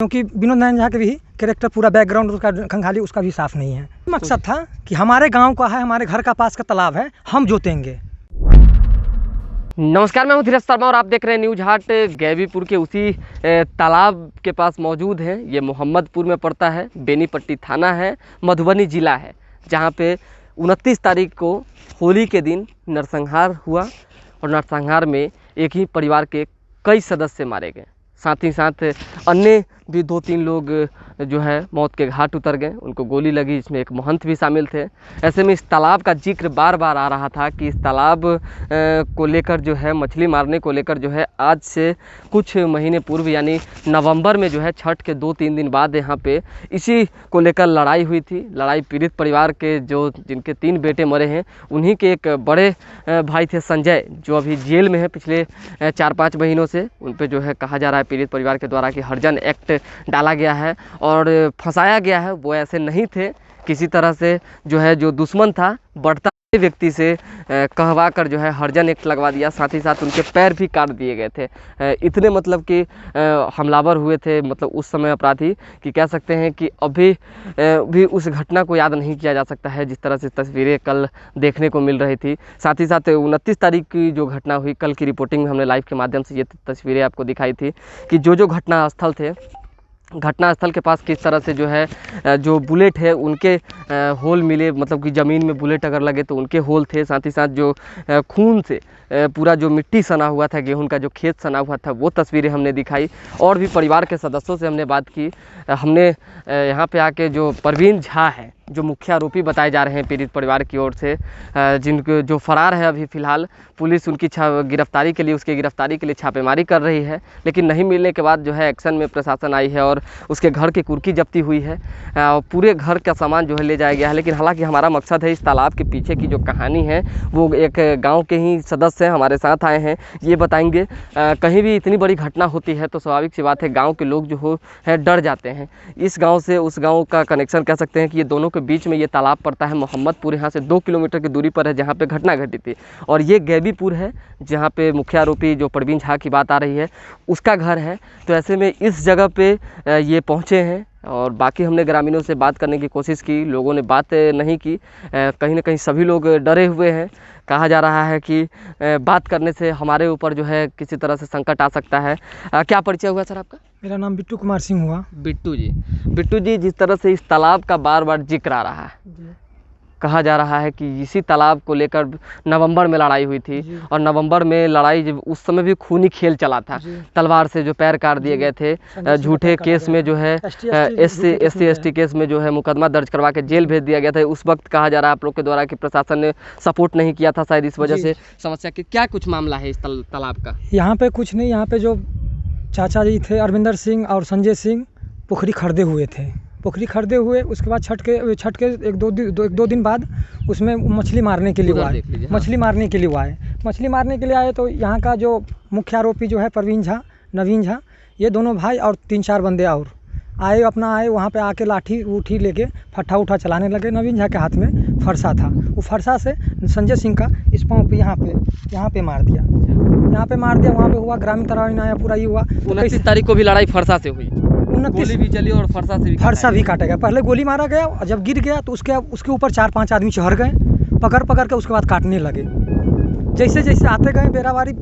क्योंकि विनोद नारायण झा के भी कैरेक्टर पूरा बैकग्राउंड उसका खंगाली उसका भी साफ नहीं है। मकसद था कि हमारे गांव का है, हमारे घर का पास का तालाब है, हम जोतेंगे। नमस्कार, मैं हूं धीरज शर्मा और आप देख रहे हैं न्यूज हाट। गैबीपुर के उसी तालाब के पास मौजूद हैं। ये मोहम्मदपुर में पड़ता है, बेनीपट्टी थाना है, मधुबनी ज़िला है, जहां पे 29 तारीख को होली के दिन नरसंहार हुआ और नरसंहार में एक ही परिवार के कई सदस्य मारे गए। साथ ही साथ अन्य भी 2-3 लोग जो है मौत के घाट उतर गए, उनको गोली लगी, इसमें एक महंत भी शामिल थे। ऐसे में इस तालाब का जिक्र बार बार आ रहा था कि इस तालाब को लेकर जो है मछली मारने को लेकर जो है आज से कुछ महीने पूर्व यानी नवंबर में जो है छठ के 2-3 दिन बाद यहाँ पे इसी को लेकर लड़ाई हुई थी। लड़ाई पीड़ित परिवार के जो जिनके 3 बेटे मरे हैं उन्हीं के एक बड़े भाई थे संजय, जो अभी जेल में है पिछले 4-5 महीनों से। उन पर जो है कहा जा रहा है पीड़ित परिवार के द्वारा कि हरिजन एक्ट डाला गया है और फंसाया गया है। वो ऐसे नहीं थे, किसी तरह से जो है जो दुश्मन था बढ़ता व्यक्ति से कहवा कर जो है हरिजन एक्ट लगवा दिया। साथ ही साथ उनके पैर भी काट दिए गए थे। इतने मतलब कि हमलावर हुए थे मतलब उस समय अपराधी कि कह सकते हैं कि अभी भी उस घटना को याद नहीं किया जा सकता है जिस तरह से तस्वीरें कल देखने को मिल रही थी। साथ ही साथ 29 तारीख की जो घटना हुई, कल की रिपोर्टिंग में हमने लाइव के माध्यम से ये तस्वीरें आपको दिखाई थी कि जो घटना स्थल थे, घटनास्थल के पास किस तरह से जो है जो बुलेट है उनके होल मिले, मतलब कि ज़मीन में बुलेट अगर लगे तो उनके होल थे। साथ ही साथ जो खून से पूरा जो मिट्टी सना हुआ था, गेहूं का जो खेत सना हुआ था, वो तस्वीरें हमने दिखाई। और भी परिवार के सदस्यों से हमने बात की। हमने यहाँ पे आके जो परवीन झा है, जो मुख्य आरोपी बताए जा रहे हैं पीड़ित परिवार की ओर से, जिनको जो फरार है अभी फ़िलहाल, पुलिस उनकी गिरफ्तारी के लिए उसकी गिरफ्तारी के लिए छापेमारी कर रही है, लेकिन नहीं मिलने के बाद जो है एक्शन में प्रशासन आई है और उसके घर की कुर्की जब्ती हुई है। पूरे घर का सामान जो है ले जाया गया है। लेकिन हालांकि हमारा मकसद है इस तालाब के पीछे की जो कहानी है वो एक गाँव के ही सदस्य हमारे साथ आए हैं, ये बताएंगे। कहीं भी इतनी बड़ी घटना होती है तो स्वाभाविक सी बात है गाँव के लोग जो हो है डर जाते हैं। इस गाँव से उस गाँव का कनेक्शन कह सकते हैं कि ये दोनों के बीच में ये तालाब पड़ता है। मोहम्मदपुर यहाँ से 2 किलोमीटर की दूरी पर है जहाँ पे घटना घटी थी, और ये गैबीपुर है जहाँ पे मुख्य आरोपी जो परवीन झा की बात आ रही है उसका घर है। तो ऐसे में इस जगह पे ये पहुँचे हैं और बाकी हमने ग्रामीणों से बात करने की कोशिश की, लोगों ने बात नहीं की। कहीं ना कहीं सभी लोग डरे हुए हैं। कहा जा रहा है कि बात करने से हमारे ऊपर जो है किसी तरह से संकट आ सकता है। क्या परिचय हुआ सर आपका? मेरा नाम बिट्टू कुमार सिंह हुआ। बिट्टू जी, जिस तरह से इस तालाब का बार बार जिक्र आ रहा है, कहा जा रहा है कि इसी तालाब को लेकर नवंबर में लड़ाई हुई थी और नवंबर में लड़ाई जब उस समय भी खूनी खेल चला था, तलवार से जो पैर काट दिए गए थे, झूठे केस में जो है SC/ST केस में जो है मुकदमा दर्ज करवा के जेल भेज दिया गया था। उस वक्त कहा जा रहा है आप लोग के द्वारा कि प्रशासन ने सपोर्ट नहीं किया था, शायद इस वजह से समस्या की क्या कुछ मामला है इस तालाब का? यहाँ पे कुछ नहीं, यहाँ पे जो चाचा जी थे अरविंदर सिंह और संजय सिंह पोखरी खरीदे हुए थे। पोखरी खरीदे हुए उसके बाद छठ के 1-2 दिन बाद उसमें मछली मारने के लिए आए। मछली मारने के लिए आए तो यहाँ का जो मुख्य आरोपी जो है परवीन झा, नवीन झा, ये दोनों भाई और 3-4 बंदे और आए वहाँ पे आके लाठी लेके फट्टा चलाने लगे। नवीन झा के हाथ में फरसा था, वो फरसा से संजय सिंह का इस पाँव पे यहाँ पे मार दिया। वहाँ पे हुआ ग्रामीण तराइन आया, पूरा ये हुआ। 29 तारीख को भी लड़ाई फरसा से हुई, गोली भी चली और फरसा भी काटा गया। पहले गोली मारा गया और जब गिर गया तो उसके ऊपर 4-5 आदमी चढ़ गए, पकड़ के उसके बाद काटने लगे। जैसे आते गए बेराबारी,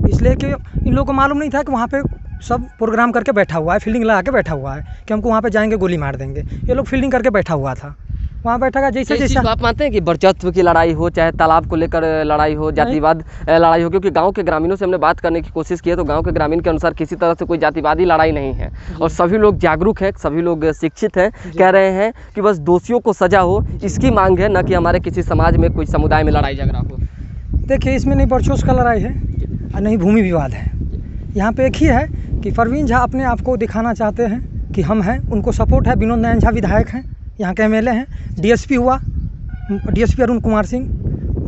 इसलिए कि इन लोगों को मालूम नहीं था कि वहाँ पे सब प्रोग्राम करके बैठा हुआ है, फील्डिंग लगा के बैठा हुआ है कि हमको वहाँ पे जाएंगे गोली मार देंगे। ये लोग फील्डिंग करके बैठा हुआ था, वहाँ बैठा गया। जैसे आप मानते हैं कि वर्चस्व की लड़ाई हो, चाहे तालाब को लेकर लड़ाई हो, जातिवाद लड़ाई हो? क्योंकि गांव के ग्रामीणों से हमने बात करने की कोशिश की है तो गांव के ग्रामीण के अनुसार किसी तरह से कोई जातिवादी लड़ाई नहीं है और सभी लोग जागरूक हैं, सभी लोग शिक्षित हैं। कह रहे हैं कि बस दोषियों को सजा हो, इसकी मांग है, न कि हमारे किसी समाज में कोई समुदाय में लड़ाई झगड़ा हो। देखिए, इसमें नहीं वर्चस्व का लड़ाई है और नहीं भूमि विवाद है। यहाँ पे एक ही है कि परवीन झा अपने आप को दिखाना चाहते हैं कि हम हैं, उनको सपोर्ट है। विनोद नारायण झा विधायक हैं, यहाँ के MLA हैं। DSP अरुण कुमार सिंह,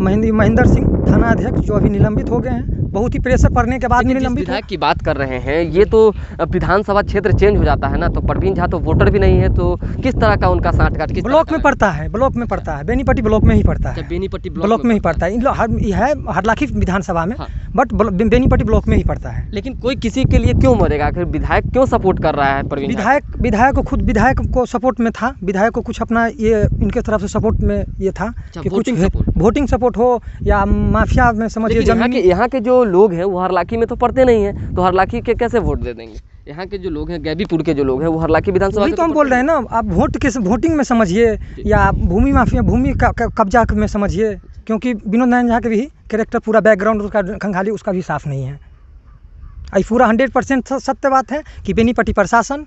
महेंद्र सिंह थाना अध्यक्ष जो अभी निलंबित हो गए हैं, बहुत ही प्रेशर पड़ने के बाद निलंबित। विधायक की बात कर रहे हैं, ये तो विधानसभा क्षेत्र चेंज हो जाता है ना, तो परवीन झा तो वोटर भी नहीं है, तो किस तरह का उनका साठगांठ? ब्लॉक में पड़ता है, बेनीपट्टी ब्लॉक में ही पड़ता है। बेनीपट्टी ब्लॉक में ही पड़ता है। इन लोग है हरलाखी विधानसभा में, बट बेनीपट्टी ब्लॉक में ही पड़ता है। लेकिन कोई किसी के लिए क्यों मरेगा? आखिर विधायक क्यों सपोर्ट कर रहा है प्रवीण झा? विधायक को सपोर्ट में था, विधायक को कुछ अपना ये इनके तरफ से सपोर्ट में ये था कि कुछ वोटिंग सपोर्ट हो या माफिया में समझिए। यहाँ के जो लोग हैं वो हरलाखी में तो पढ़ते नहीं हैं, तो हरलाखी के कैसे वोट दे देंगे? यहाँ के जो लोग हैं, गैबीपुर के जो लोग हैं, वो हरलाखी विधानसभा वही तो हम बोल रहे हैं ना। आप वोटिंग में समझिए या भूमि माफिया, भूमि का कब्जा में समझिए, क्योंकि विनोद नारायण झा के भी कैरेक्टर, पूरा बैकग्राउंड उसका खंगाली उसका भी साफ नहीं है। ये पूरा 100% सत्य बात है कि बेनीपट्टी प्रशासन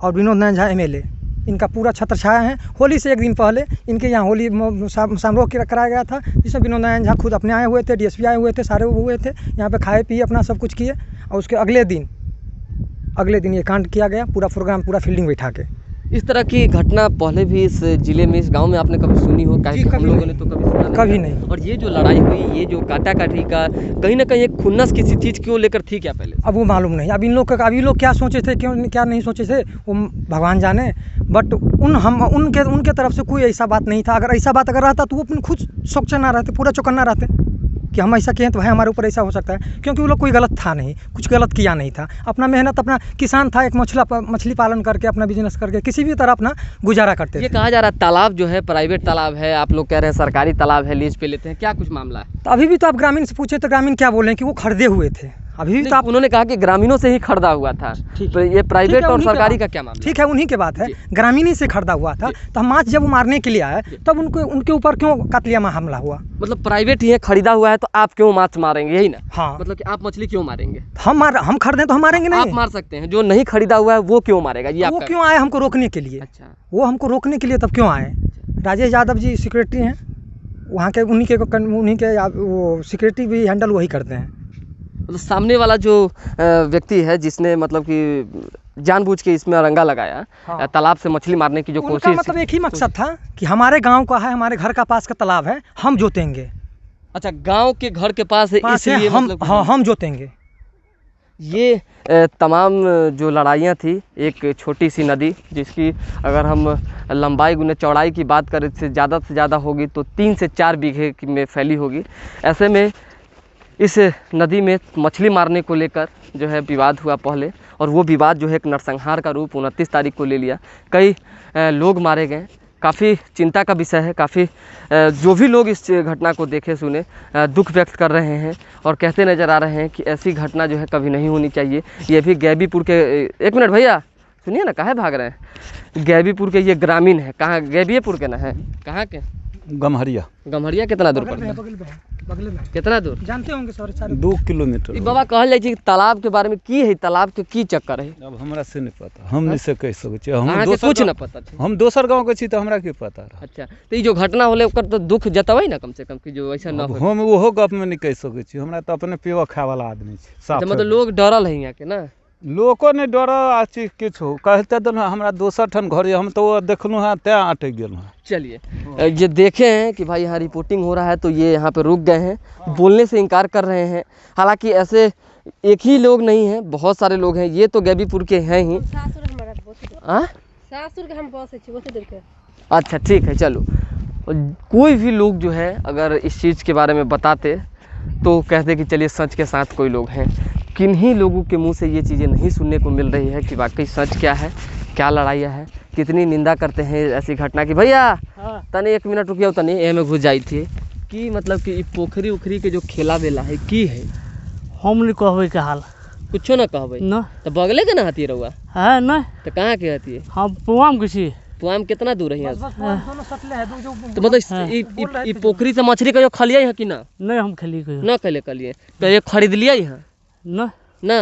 और विनोद नारायण झा MLA इनका पूरा छत्र छाया है। होली से एक दिन पहले इनके यहाँ होली समारोह कराया गया था, जिसमें विनोद नारायण झा खुद अपने आए हुए थे, DSP आए हुए थे, सारे हुए थे यहाँ पे, खाए पिए अपना सब कुछ किए। और उसके अगले दिन ये कांड किया गया, पूरा प्रोग्राम, पूरा फील्डिंग बैठा के। इस तरह की घटना पहले भी इस जिले में, इस गांव में आपने कभी सुनी हो? हम लोगों ने तो कभी सुना कभी नहीं। और ये जो लड़ाई हुई, ये जो काटाकाटी का कहीं ना कहीं एक खुन्नस किसी चीज़ क्यों लेकर थी क्या पहले? अब वो मालूम नहीं। अब इन लोग क्या सोचे थे, क्या नहीं सोचे थे, वो भगवान जाने। बट उनके तरफ से कोई ऐसा बात नहीं था। अगर ऐसा बात अगर रहता तो वो अपने खुद चौकन्ना रहते, पूरा चौकन्ना रहते कि हम ऐसा किए तो भाई हमारे ऊपर ऐसा हो सकता है, क्योंकि वो लोग कोई गलत था नहीं, कुछ गलत किया नहीं था। अपना मेहनत, अपना किसान था, एक मछली पालन करके, अपना बिजनेस करके किसी भी तरह अपना गुजारा करते थे। ये कहा जा रहा है तालाब जो है प्राइवेट तालाब है, आप लोग कह रहे हैं सरकारी तालाब है, लीज पे लेते हैं, क्या कुछ मामला है? तो अभी भी तो आप ग्रामीण से पूछे तो ग्रामीण क्या बोल रहे हैं कि वो खरीदे हुए थे। अभी भी तो आप, उन्होंने कहा कि ग्रामीणों से ही खरीदा हुआ था। तो ये प्राइवेट और सरकारी का क्या मामला? ठीक है, उन्हीं के बात है, ग्रामीण ही से खरीदा हुआ था। तो हम जब वो मारने के लिए आए तब उनके ऊपर क्यों कातलियामा हमला हुआ? मतलब प्राइवेट ही है, खरीदा हुआ है, तो आप क्यों माछ मारेंगे, यही ना? हाँ, मतलब कि आप मछली क्यों मारेंगे? हम खरीदे तो हम मारेंगे नहीं। आप मार सकते हैं, जो नहीं खरीदा हुआ है वो क्यों मारेगा? ये वो क्यों आए हमको रोकने के लिए? अच्छा, वो हमको रोकने के लिए तब क्यों आए? राजेश यादव जी सेक्रेटरी हैं वहाँ के, उन्हीं के वो सेक्रेटरी भी हैंडल वही करते हैं। मतलब सामने वाला जो व्यक्ति है जिसने मतलब कि जानबूझ के इसमें अरंगा लगाया, हाँ, तालाब से मछली मारने की जो कोशिश, मतलब एक ही मकसद था कि हमारे गांव का है, हमारे घर का पास का तालाब है, हम जोतेंगे। अच्छा, गांव के घर के पास है, इसलिए मतलब हम जोतेंगे। ये तमाम जो लड़ाइयाँ थी, एक छोटी सी नदी जिसकी अगर हम लंबाई गुने चौड़ाई की बात करें से ज़्यादा होगी तो 3 से 4 बीघे में फैली होगी। ऐसे में इस नदी में मछली मारने को लेकर जो है विवाद हुआ पहले, और वो विवाद जो है एक नरसंहार का रूप 29 तारीख को ले लिया। कई लोग मारे गए, काफ़ी चिंता का विषय है। काफ़ी जो भी लोग इस घटना को देखे सुने दुख व्यक्त कर रहे हैं और कहते नज़र आ रहे हैं कि ऐसी घटना जो है कभी नहीं होनी चाहिए। ये भी गैबीपुर के, एक मिनट भैया सुनिए ना, काहे भाग रहे हैं? गैबीपुर के ये ग्रामीण है, कहाँ गैबीपुर के ना है, कहाँ के? गम्हरिया कितना दूर पड़ता है? बगल में। कितना दूर जानते होंगे सर? 2 किलोमीटर। बाबा कहल जाए कि तालाब के बारे में की है, तालाब के की चक्कर है? अब हमरा से नहीं पता, हम नहीं से कह सके छी। हम कुछ ना पता छै। हम दोसर गांव के छी तो हमरा के पता रहा। अच्छा, तो ये जो घटना होले ओकर तो दुख जतबै ना कम से कम कि जो ऐसा ना हो। हम ओहो गप में नहीं कह सके छी, हमरा तो अपने पेवा खाए वाला आदमी छी। साफ मतलब लोग डरल है यहाँ के ना? लोको ने डर आछि किछो कहते तो हमरा दोसर ठन घर हम तो देखलू हां ते अटक गेल हां। चलिए, ये देखे हैं कि भाई यहाँ रिपोर्टिंग हो रहा है तो ये यहाँ पे रुक गए हैं, बोलने से इनकार कर रहे हैं। हालांकि ऐसे एक ही लोग नहीं हैं, बहुत सारे लोग हैं। ये तो गैबीपुर के हैं ही। अच्छा ठीक है, चलो। कोई भी लोग जो है अगर इस चीज़ के बारे में बताते तो कहते कि चलिए सच के साथ कोई लोग हैं। किन्हीं लोगों के मुंह से ये चीज़ें नहीं सुनने को मिल रही है कि वाकई सच क्या है, क्या लड़ाइयाँ है, कितनी निंदा करते हैं ऐसी घटना की। भैया तने 1 मिनट रुकिए, तने ए में घुस जाई थी कि मतलब कि पोखरी उखरी के जो खेला बेला है की है, हम नहीं कहबे के हाल, कुछो ना कहबे न तो बगले के ना हती रहुआ है न, तो कहाँ के हती है? हम पुआम के छी। पुआम कितना दूर है यहाँ से? दोनों सटले हैं जो तो मतलब ई पोखरी से मछली का जो खलिया है कि ना? नहीं हम खेली कोई ना कलिए तो ये खरीद लिया यहाँ न ना?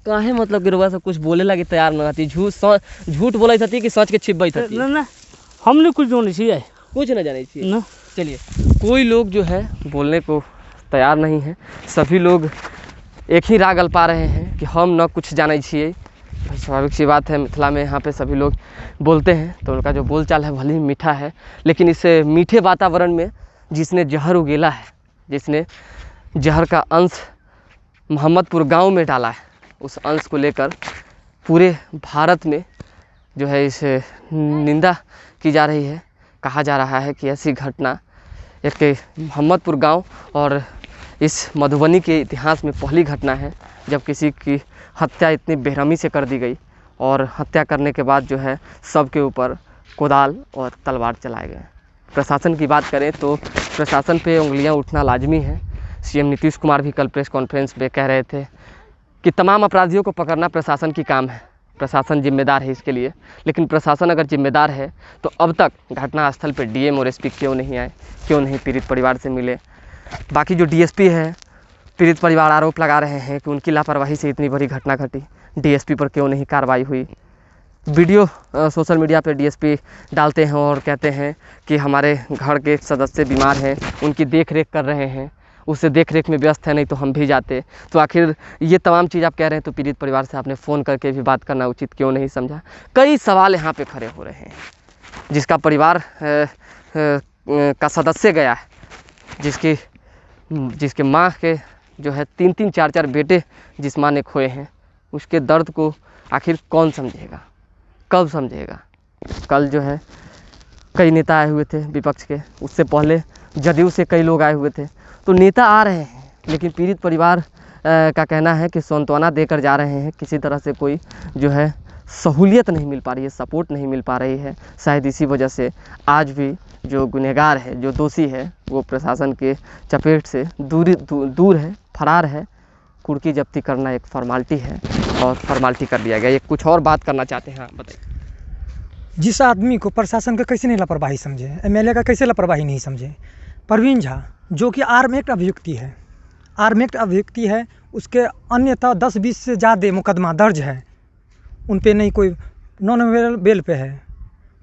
काहे मतलब गिरवा से कुछ बोले लगे तैयार ना हती, झूठ बोले थी कि सच के छिपबई थी? न हम नहीं कुछ जाने छी, कुछ ना जाने छी न। चलिए, कोई लोग जो है बोलने को तैयार नहीं है, सभी लोग एक ही राग अल्पा रहे हैं कि हम न कुछ जाने छिए। स्वाभाविक सी बात है, मिथिला में यहाँ पे सभी लोग बोलते हैं तो उनका जो बोलचाल है भले ही मीठा है, लेकिन इस मीठे वातावरण में जिसने जहर उगेला है, जिसने जहर का अंश मोहम्मदपुर गांव में डाला है, उस अंश को लेकर पूरे भारत में जो है इस निंदा की जा रही है। कहा जा रहा है कि ऐसी घटना एक मोहम्मदपुर गांव और इस मधुबनी के इतिहास में पहली घटना है जब किसी की हत्या इतनी बेरहमी से कर दी गई और हत्या करने के बाद जो है सबके ऊपर कोदाल और तलवार चलाए गए। प्रशासन की बात करें तो प्रशासन पे उंगलियां उठना लाजमी है। सीएम नीतीश कुमार भी कल प्रेस कॉन्फ्रेंस में कह रहे थे कि तमाम अपराधियों को पकड़ना प्रशासन की काम है, प्रशासन जिम्मेदार है इसके लिए। लेकिन प्रशासन अगर जिम्मेदार है तो अब तक घटनास्थल पर डीएम और एसपी क्यों नहीं आए, क्यों नहीं पीड़ित परिवार से मिले। बाकी जो डीएसपी है, पीड़ित परिवार आरोप लगा रहे हैं कि उनकी लापरवाही से इतनी बड़ी घटना घटी, डीएसपी पर क्यों नहीं कार्रवाई हुई। वीडियो सोशल मीडिया पर डीएसपी डालते हैं और कहते हैं कि हमारे घर के सदस्य बीमार हैं, उनकी देख रेख कर रहे हैं, उससे देख रेख में व्यस्त है, नहीं तो हम भी जाते। तो आखिर ये तमाम चीज़ आप कह रहे हैं तो पीड़ित परिवार से आपने फ़ोन करके भी बात करना उचित क्यों नहीं समझा। कई सवाल यहाँ पे खड़े हो रहे हैं। जिसका परिवार का सदस्य गया है, जिसके माँ के जो है 3-3, 4-4 बेटे जिस माँ ने खोए हैं, उसके दर्द को आखिर कौन समझेगा, कब समझेगा। कल जो है कई नेता आए हुए थे विपक्ष के, उससे पहले जदयू से कई लोग आए हुए थे। तो नेता आ रहे हैं लेकिन पीड़ित परिवार का कहना है कि सांत्वना देकर जा रहे हैं, किसी तरह से कोई जो है सहूलियत नहीं मिल पा रही है, सपोर्ट नहीं मिल पा रही है। शायद इसी वजह से आज भी जो गुनहगार है, जो दोषी है, वो प्रशासन के चपेट से दूर है, फरार है। कुर्की जब्ती करना एक फॉर्मालिटी है और फॉर्मालिटी कर दिया गया। ये कुछ और बात करना चाहते हैं, हाँ बताइए। जिस आदमी को प्रशासन का कैसे नहीं लापरवाही समझे, एमएलए का कैसे लापरवाही नहीं समझे। परवीन झा जो कि आर्म एक्ट अभियुक्ति है, आर्म एक्ट अभियुक्ति है, उसके अन्यथा 10-20 से ज़्यादा मुकदमा दर्ज है। उन पे नहीं कोई नॉन बेल पे है,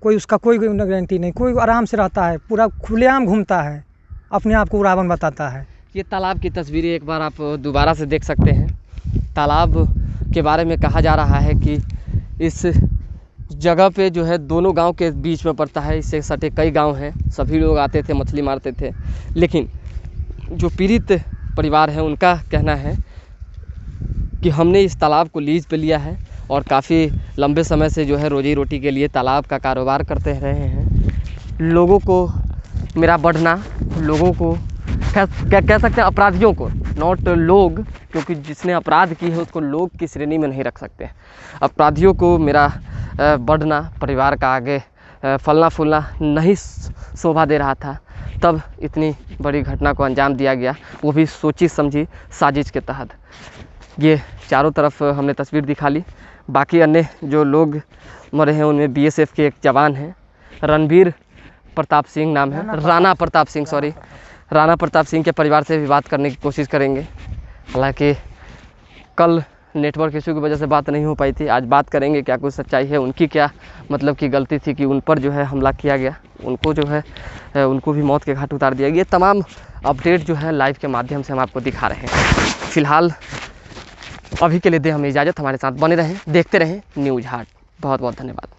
कोई उसका कोई गारंटी नहीं, कोई आराम से रहता है, पूरा खुलेआम घूमता है, अपने आप को रावण बताता है। ये तालाब की तस्वीरें एक बार आप दोबारा से देख सकते हैं। तालाब के बारे में कहा जा रहा है कि इस जगह पे जो है दोनों गांव के बीच में पड़ता है, इससे सटे कई गांव हैं, सभी लोग आते थे, मछली मारते थे। लेकिन जो पीड़ित परिवार है उनका कहना है कि हमने इस तालाब को लीज पे लिया है और काफ़ी लंबे समय से जो है रोजी रोटी के लिए तालाब का कारोबार करते रहे हैं। लोगों को मेरा बढ़ना, लोगों को कह सकते हैं अपराधियों को, नॉट लोग, क्योंकि जिसने अपराध की है उसको लोग की श्रेणी में नहीं रख सकते। अपराधियों को मेरा बढ़ना, परिवार का आगे फलना फूलना नहीं शोभा दे रहा था, तब इतनी बड़ी घटना को अंजाम दिया गया, वो भी सोची समझी साजिश के तहत। ये चारों तरफ हमने तस्वीर दिखा ली। बाकी अन्य जो लोग मरे हैं उनमें बीएसएफ के एक जवान हैं, रणबीर प्रताप सिंह नाम है, राणा प्रताप सिंह, सॉरी, राणा प्रताप सिंह के परिवार से भी बात करने की कोशिश करेंगे। हालांकि कल नेटवर्क इशू की वजह से बात नहीं हो पाई थी, आज बात करेंगे क्या कुछ सच्चाई है, उनकी क्या मतलब की गलती थी कि उन पर जो है हमला किया गया, उनको जो है उनको भी मौत के घाट उतार दिया गया। तमाम अपडेट जो है लाइव के माध्यम से हम आपको दिखा रहे हैं। फिलहाल अभी के लिए दे हमें इजाज़त, हमारे साथ बने रहें, देखते रहें न्यूज़ हाट। बहुत बहुत धन्यवाद।